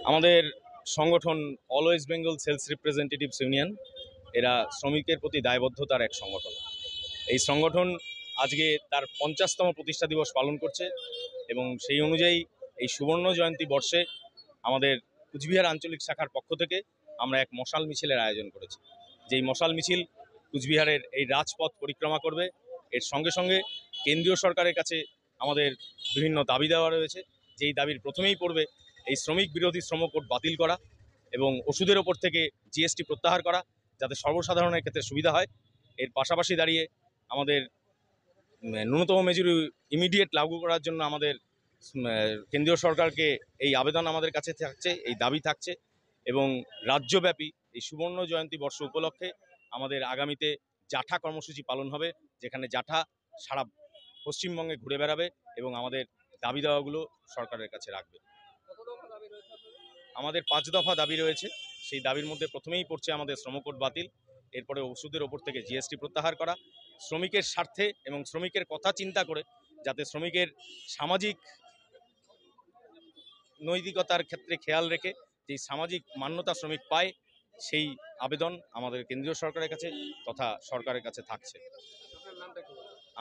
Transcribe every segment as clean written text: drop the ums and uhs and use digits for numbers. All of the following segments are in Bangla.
আমাদের সংগঠন all West Bengal sales representatives union এরা শ্রমিকের প্রতি দায়বদ্ধতার এক সংগঠন। এই সংগঠন আজকে তার 50তম প্রতিষ্ঠা দিবস পালন করছে এবং সেই অনুযায়ী এই সুবর্ণ জয়ন্তী বর্ষে আমাদের কুচবিহার আঞ্চলিক শাখার পক্ষ থেকে আমরা এক মশাল মিছিলের আয়োজন করেছি। যেই মশাল মিছিল কুচবিহারের এই রাজপথ পরিক্রমা করবে। এর সঙ্গে সঙ্গে কেন্দ্রীয় সরকারের কাছে আমাদের বিভিন্ন দাবি দেওয়া রয়েছে। যেই দাবির প্রথমেই পড়বে এই শ্রমিক বিরোধী শ্রম কোড বাতিল করা এবং ওষুধের ওপর থেকে জিএসটি প্রত্যাহার করা, যাতে সর্বসাধারণের ক্ষেত্রে সুবিধা হয়। এর পাশাপাশি দাঁড়িয়ে আমাদের ন্যূনতম মজুরি ইমিডিয়েট লাগু করার জন্য আমাদের কেন্দ্রীয় সরকারকে এই আবেদন আমাদের কাছে থাকছে, এই দাবি থাকছে। এবং রাজ্যব্যাপী এই সুবর্ণ জয়ন্তী বর্ষ উপলক্ষে আমাদের আগামীতে জাঠা কর্মসূচি পালন হবে, যেখানে জাঠা সারা পশ্চিমবঙ্গে ঘুরে বেড়াবে এবং আমাদের দাবি দেওয়াগুলো সরকারের কাছে রাখবে। আমাদের 5 দফা দাবি রয়েছে। সেই দাবির মধ্যে প্রথমেই পড়ছে আমাদের শ্রমকোড বাতিল, এরপরে ওষুধের ওপর থেকে জিএসটি প্রত্যাহার করা, শ্রমিকের স্বার্থে এবং শ্রমিকের কথা চিন্তা করে যাতে শ্রমিকের সামাজিক নৈতিকতার ক্ষেত্রে খেয়াল রেখে যেই সামাজিক মান্যতা শ্রমিক পায়, সেই আবেদন আমাদের কেন্দ্রীয় সরকারের কাছে তথা সরকারের কাছে থাকছে।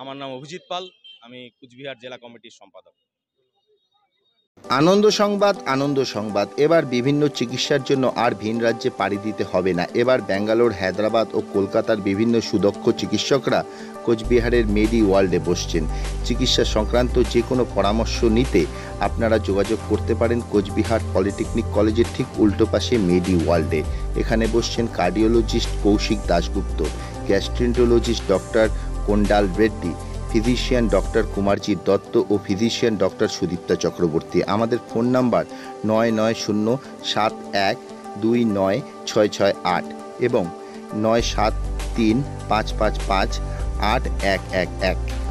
আমার নাম অভিজিৎ পাল, আমি কুচবিহার জেলা কমিটির সম্পাদক। আনন্দ সংবাদ। এবার বিভিন্ন চিকিৎসার জন্য আর ভিন রাজ্যে পাড়ি দিতে হবে না। এবার ব্যাঙ্গালোর, হায়দ্রাবাদ ও কলকাতার বিভিন্ন সুদক্ষ চিকিৎসকরা কোচবিহারের মেডি ওয়ার্ল্ডে বসছেন। চিকিৎসা সংক্রান্ত যে কোনো পরামর্শ নিতে আপনারা যোগাযোগ করতে পারেন কোচবিহার পলিটেকনিক কলেজের ঠিক উল্টো পাশে মেডি ওয়ার্ল্ডে। এখানে বসছেন cardiologist Kaushik Dasgupta, gastroenterologist doctor Kondal Reddy, physician doctor Kumarjit Dutta ও ফিজিশিয়ান ডক্টর সুদীপ্তা চক্রবর্তী। আমাদের ফোন নাম্বার 9907129668 এবং 9735558111।